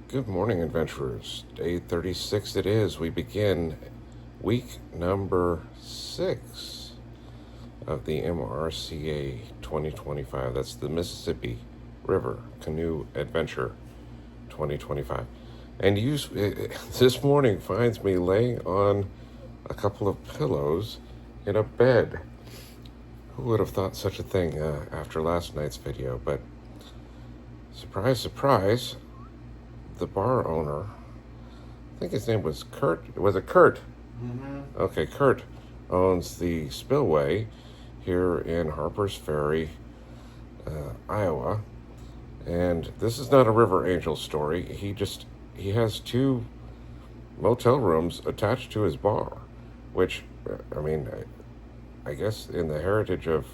Good morning, adventurers. Day 36 it is. We begin week number 6 of the MRCA 2025. That's the Mississippi River Canoe Adventure 2025. And this morning finds me laying on a couple of pillows in a bed. Who would have thought such a thing after last night's video? But surprise, surprise, the bar owner, I think his name was Kurt. Was it Kurt? Mm-hmm. Okay, Kurt owns the Spillway here in Harper's Ferry, Iowa. And this is not a River Angel story. He has 2 motel rooms attached to his bar, which, I guess in the heritage of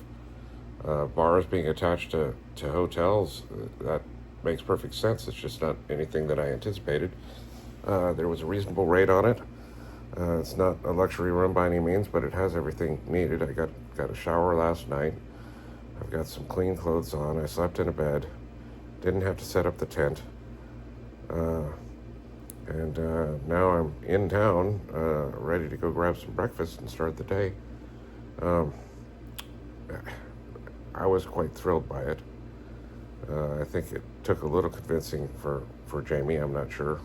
bars being attached to hotels, that makes perfect sense. It's just not anything that I anticipated. There was a reasonable rate on it. It's not a luxury room by any means, but it has everything needed. I got a shower last night. I've got some clean clothes on. I slept in a bed. Didn't have to set up the tent. And now I'm in town, ready to go grab some breakfast and start the day. I was quite thrilled by it. I think it took a little convincing for Jamie. I'm not sure.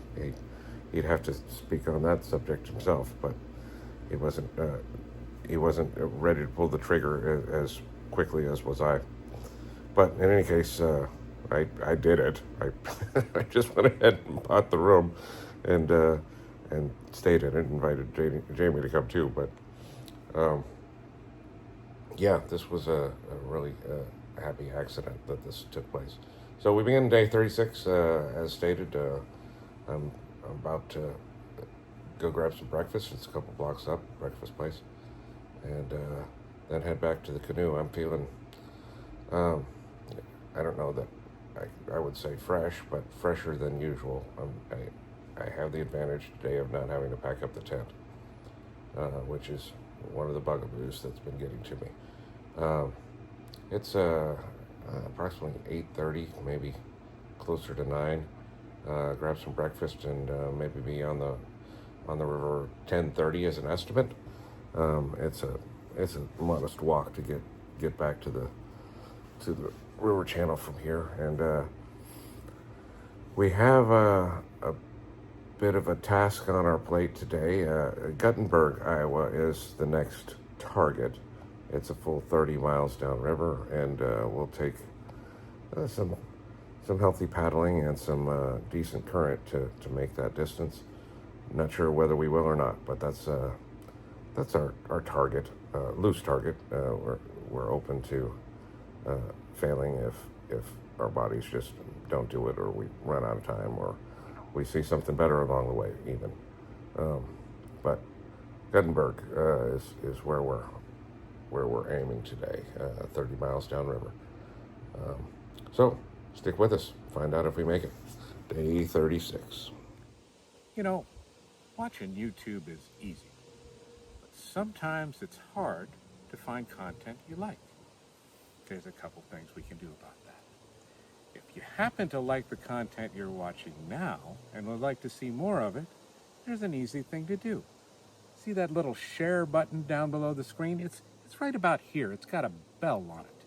He'd have to speak on that subject himself, but he wasn't ready to pull the trigger as quickly as was I. But in any case, I did it. I just went ahead and bought the room and stayed in it. Invited Jamie to come too. But yeah, this was a really happy accident that this took place. So we begin day 36, as stated. I'm about to go grab some breakfast. It's a couple blocks up, breakfast place, and then head back to the canoe. I'm feeling, I don't know that I would say fresh, but fresher than usual. I have the advantage today of not having to pack up the tent, which is one of the bugaboos that's been getting to me. It's approximately 8:30, maybe closer to 9. Grab some breakfast and maybe be on the river 10:30 as an estimate. It's a modest walk to get back to the river channel from here, and we have a bit of a task on our plate today. Guttenberg, Iowa, is the next target. It's a full 30 miles downriver, and we'll take some healthy paddling and some decent current to make that distance. Not sure whether we will or not, but that's our target, loose target. We're open to failing if our bodies just don't do it, or we run out of time, or we see something better along the way even. But Guttenberg is where we're aiming today, 30 miles downriver. So stick with us. Find out if we make it. Day 36. You know, watching YouTube is easy, but sometimes it's hard to find content you like. There's a couple things we can do about that. If you happen to like the content you're watching now and would like to see more of it, there's an easy thing to do. See that little share button down below the screen? It's right about here. It's got a bell on it.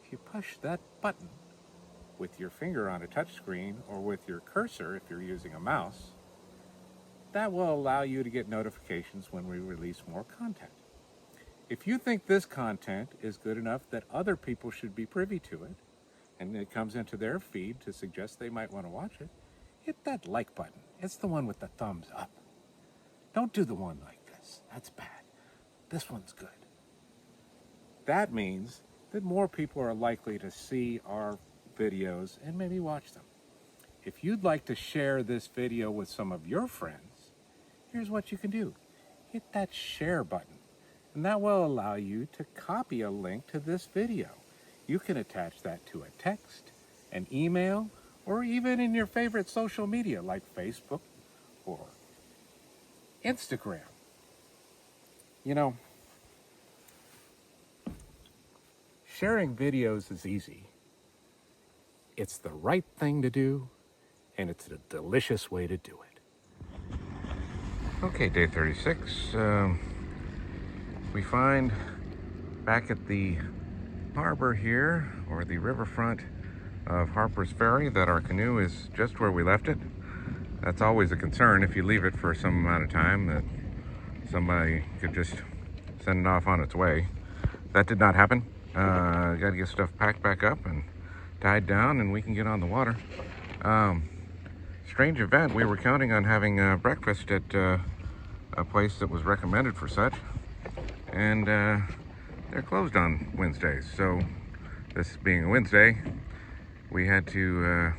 If you push that button with your finger on a touchscreen or with your cursor if you're using a mouse, that will allow you to get notifications when we release more content. If you think this content is good enough that other people should be privy to it, and it comes into their feed to suggest they might want to watch it, hit that like button. It's the one with the thumbs up. Don't do the one like this. That's bad. This one's good. That means that more people are likely to see our videos and maybe watch them. If you'd like to share this video with some of your friends, here's what you can do. Hit that share button, and that will allow you to copy a link to this video. You can attach that to a text, an email, or even in your favorite social media like Facebook or Instagram. You know, sharing videos is easy. It's the right thing to do, and it's a delicious way to do it. Okay, day 36. We find back at the harbor here, or the riverfront of Harper's Ferry, that our canoe is just where we left it. That's always a concern if you leave it for some amount of time, that somebody could just send it off on its way. That did not happen. Got to get stuff packed back up and tied down, and we can get on the water. Strange event. We were counting on having breakfast at a place that was recommended for such, and they're closed on Wednesdays. So this being a Wednesday, we had to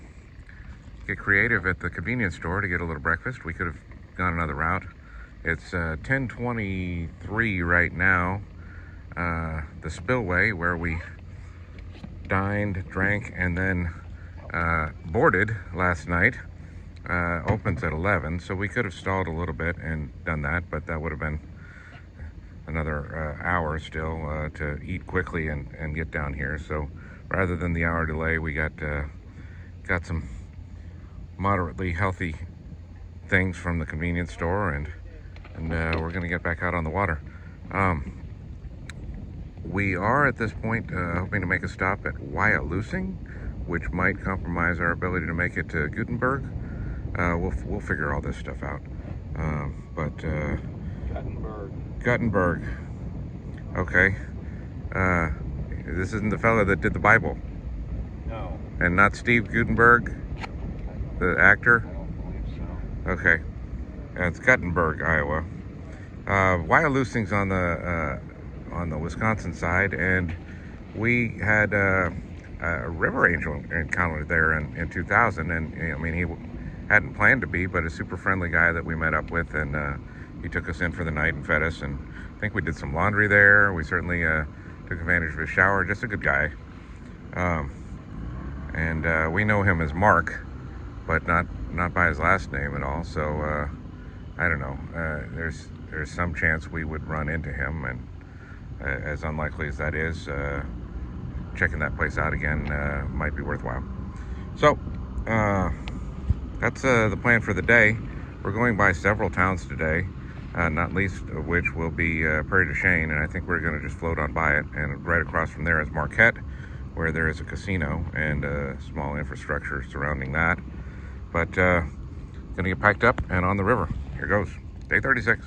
get creative at the convenience store to get a little breakfast. We could have gone another route. It's 10:23 right now. The spillway where we dined, drank, and then boarded last night opens at 11, so we could have stalled a little bit and done that, but that would have been another hour still to eat quickly and get down here. So rather than the hour delay, we got some moderately healthy things from the convenience store, and we're going to get back out on the water. We are at this point hoping to make a stop at Wyalusing, which might compromise our ability to make it to Guttenberg. We'll figure all this stuff out. Guttenberg. Okay. This isn't the fella that did the Bible. No. And not Steve Guttenberg, the actor? I don't believe so. Okay. It's Guttenberg, Iowa. Wyalusing's on the Wisconsin side, and we had a river angel encounter there in 2000, and I mean, he hadn't planned to be, but a super friendly guy that we met up with, and he took us in for the night and fed us, and I think we did some laundry there. We certainly took advantage of his shower. Just a good guy. And we know him as Mark, but not by his last name at all. So I don't know. There's some chance we would run into him, and as unlikely as that is, checking that place out again might be worthwhile. So that's the plan for the day. We're going by several towns today, not least of which will be Prairie du Chien, and I think we're going to just float on by it. And right across from there is Marquette, where there is a casino and small infrastructure surrounding that. But going to get packed up and on the river. Here goes. Day 36.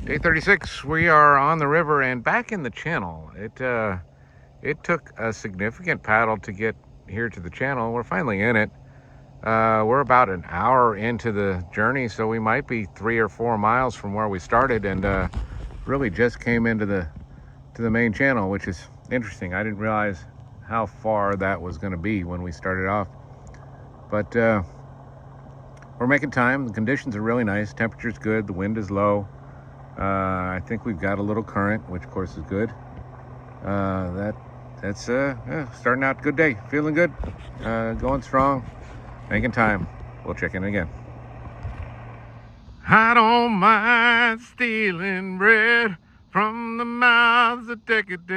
Day 36, we are on the river and back in the channel. It took a significant paddle to get here to the channel. We're finally in it. We're about an hour into the journey, so we might be 3 or 4 miles from where we started, and really just came into the main channel, which is interesting. I didn't realize how far that was going to be when we started off, but we're making time. The conditions are really nice. Temperature's good. The wind is low. I think we've got a little current, which of course is good. That's starting out good day. Feeling good. Going strong. Making time. We'll check in again. I don't mind stealing bread from the mouths of decadence.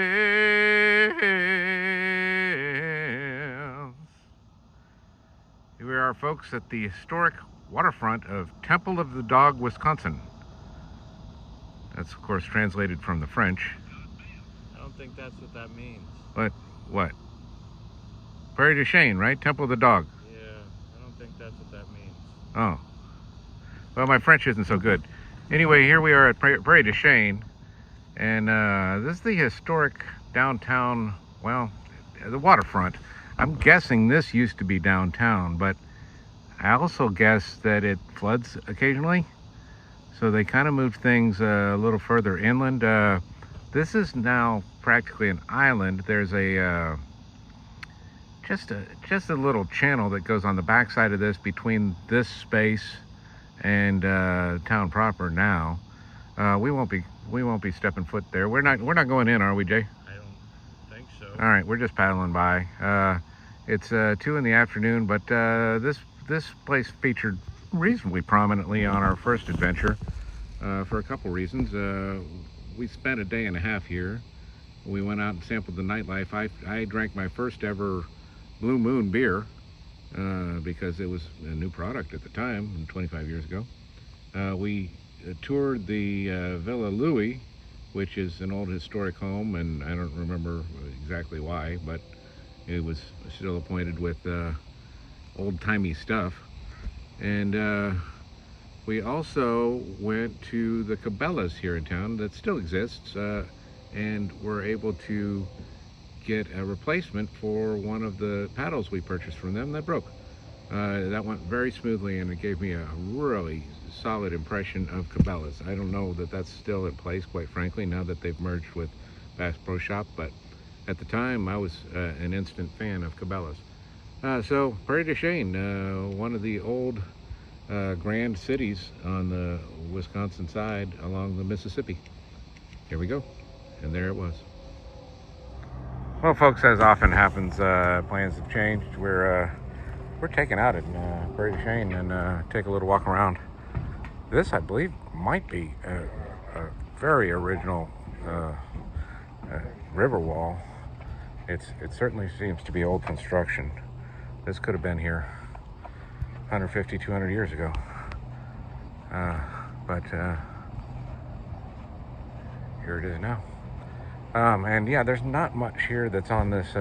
Here we are, folks, at the historic waterfront of Temple of the Dog, Wisconsin. That's, of course, translated from the French. I don't think that's what that means. What? Prairie du Chien, right? Temple of the Dog. Yeah, I don't think that's what that means. Oh. Well, my French isn't so good. Anyway, here we are at Prairie du Chien, and this is the historic downtown, well, the waterfront. I'm guessing this used to be downtown, but I also guess that it floods occasionally. So they kind of moved things a little further inland. This is now practically an island. There's just a little channel that goes on the backside of this between this space and town proper. Now we won't be stepping foot there. We're not going in, are we, Jay? I don't think so. All right, we're just paddling by. It's 2 in the afternoon, but this place featured reasonably prominently on our first adventure for a couple reasons. We spent a day and a half here. We went out and sampled the nightlife. I drank my first ever Blue Moon beer, because it was a new product at the time, 25 years ago. We toured the Villa Louis, which is an old historic home, and I don't remember exactly why, but it was still appointed with old-timey stuff. And we also went to the Cabela's here in town that still exists, and were able to get a replacement for one of the paddles we purchased from them that broke. That went very smoothly, and it gave me a really solid impression of Cabela's. I don't know that that's still in place, quite frankly, now that they've merged with Bass Pro Shop, but at the time I was an instant fan of Cabela's. So Prairie du Chien, one of the old grand cities on the Wisconsin side along the Mississippi. Here we go, and there it was. Well, folks, as often happens, plans have changed. We're taking out in Prairie du Chien and take a little walk around. This, I believe, might be a very original river wall. It certainly seems to be old construction. This could have been here 150, 200 years ago. But here it is now. And yeah, there's not much here that's on this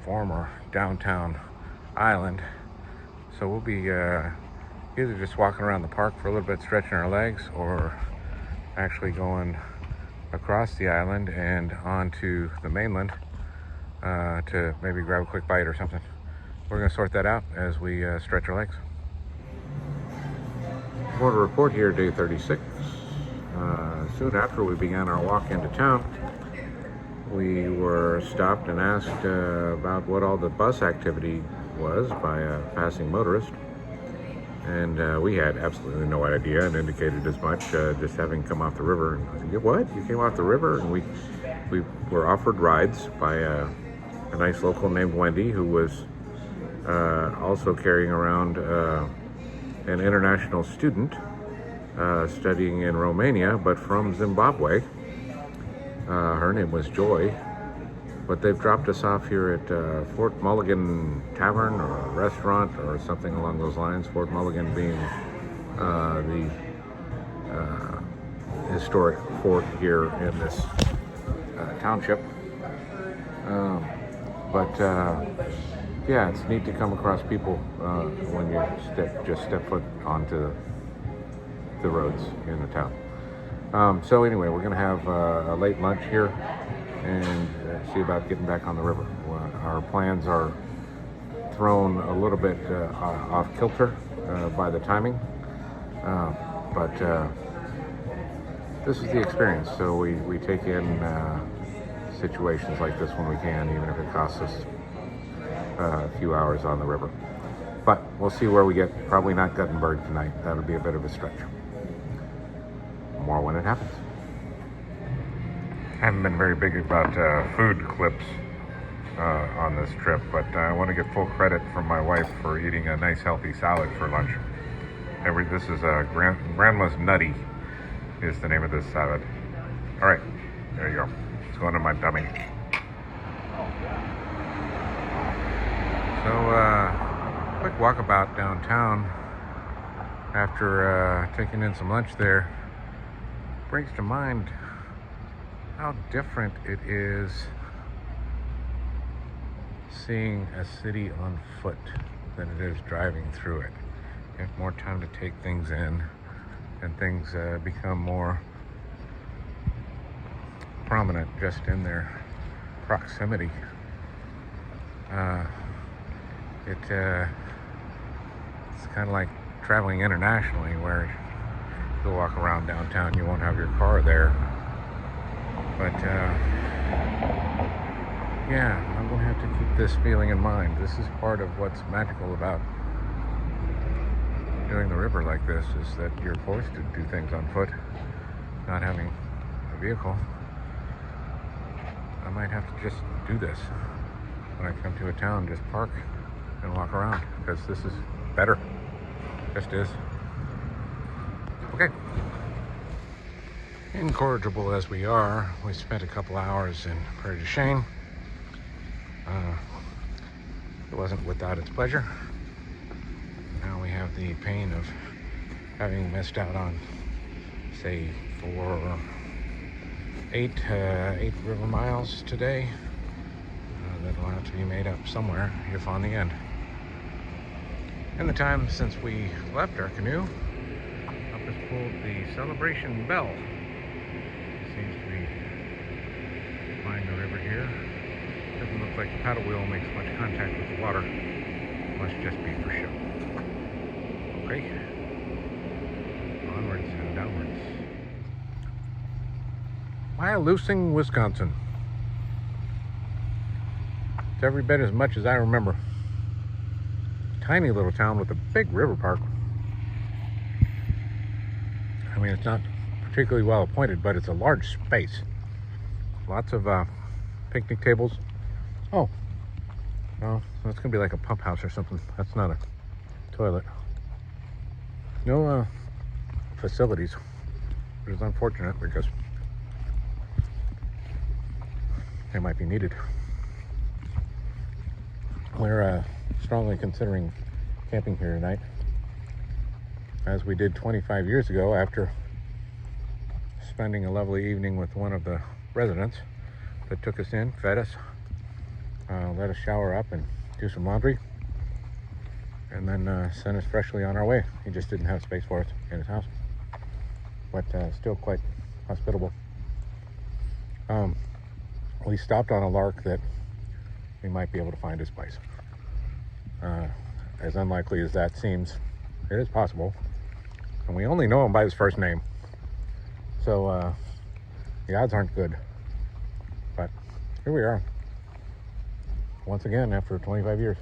former downtown island. So we'll be either just walking around the park for a little bit, stretching our legs, or actually going across the island and onto the mainland to maybe grab a quick bite or something. We're going to sort that out as we stretch our legs. Border report here, day 36. Soon after we began our walk into town, we were stopped and asked about what all the bus activity was by a passing motorist. And we had absolutely no idea and indicated as much, just having come off the river. And I said, what? You came off the river? And we were offered rides by a nice local named Wendy, who was also carrying around an international student studying in Romania, but from Zimbabwe. Her name was Joy. But they've dropped us off here at Fort Mulligan Tavern, or a restaurant, or something along those lines. Fort Mulligan being the historic fort here in this township. Yeah, it's neat to come across people when you just step foot onto the roads in the town. So anyway, we're going to have a late lunch here and see about getting back on the river. Our plans are thrown a little bit off kilter by the timing, but this is the experience. So we take in situations like this when we can, even if it costs us a few hours on the river. But we'll see where we get. Probably not Guttenberg tonight. That'll be a bit of a stretch. More when it happens. I haven't been very big about food clips on this trip, but I want to get full credit from my wife for eating a nice healthy salad for lunch. This is Grandma's Nutty is the name of this salad. All right, there you go. It's going in my tummy. So, quick walkabout downtown after taking in some lunch there brings to mind how different it is seeing a city on foot than it is driving through it. You have more time to take things in, and things become more prominent just in their proximity. It's kind of like traveling internationally, where you'll walk around downtown, you won't have your car there. But yeah, I'm going to have to keep this feeling in mind. This is part of what's magical about doing the river like this, is that you're forced to do things on foot, not having a vehicle. I might have to just do this when I come to a town, just park and walk around, because this is better. Just is. Okay. Incorrigible as we are, we spent a couple hours in Prairie du Chien. It wasn't without its pleasure. Now we have the pain of having missed out on, say, eight river miles today. That'll have to be made up somewhere if on the end. In the time since we left our canoe, up has pulled the celebration bell. Seems to be flying the river here. Doesn't look like the paddle wheel makes much contact with the water. Must just be for show. Okay. Onwards and downwards. Wyalusing, Wisconsin. It's every bit as much as I remember. Tiny little town with a big river park. I mean, it's not particularly well appointed, but it's a large space. Lots of picnic tables. Oh, that's gonna be like a pump house or something. That's not a toilet. No facilities, which is unfortunate because they might be needed. We're strongly considering camping here tonight, as we did 25 years ago after spending a lovely evening with one of the residents that took us in, fed us, let us shower up and do some laundry, and then sent us freshly on our way. He just didn't have space for us in his house, but still quite hospitable. We stopped on a lark that we might be able to find his place. As unlikely as that seems, it is possible. And we only know him by his first name. So the odds aren't good. But here we are. Once again, after 25 years.